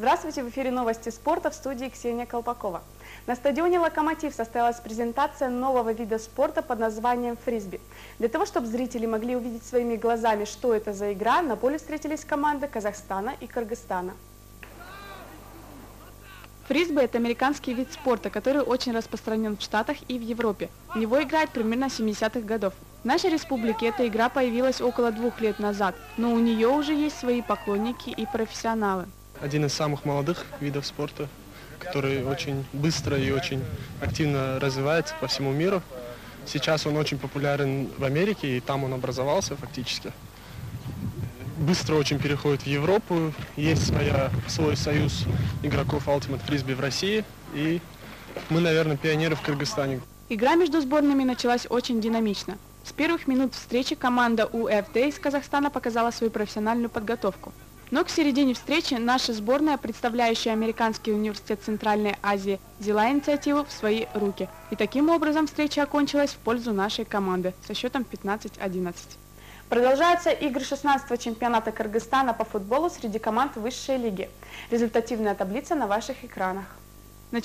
Здравствуйте, в эфире новости спорта, в студии Ксения Колпакова. На стадионе «Локомотив» состоялась презентация нового вида спорта под названием фрисби. Для того, чтобы зрители могли увидеть своими глазами, что это за игра, на поле встретились команды Казахстана и Кыргызстана. Фрисби – это американский вид спорта, который очень распространен в Штатах и в Европе. В него играют примерно с 70-х годов. В нашей республике эта игра появилась около 2 лет назад, но у нее уже есть свои поклонники и профессионалы. Один из самых молодых видов спорта, который очень быстро и очень активно развивается по всему миру. Сейчас он очень популярен в Америке, и там он образовался фактически. Быстро очень переходит в Европу. Есть свой союз игроков Ultimate Frisbee в России. И мы, наверное, пионеры в Кыргызстане. Игра между сборными началась очень динамично. С первых минут встречи команда УФД из Казахстана показала свою профессиональную подготовку. Но к середине встречи наша сборная, представляющая Американский университет Центральной Азии, взяла инициативу в свои руки. И таким образом встреча окончилась в пользу нашей команды со счетом 15-11. Продолжаются игры 16-го чемпионата Кыргызстана по футболу среди команд высшей лиги. Результативная таблица на ваших экранах. На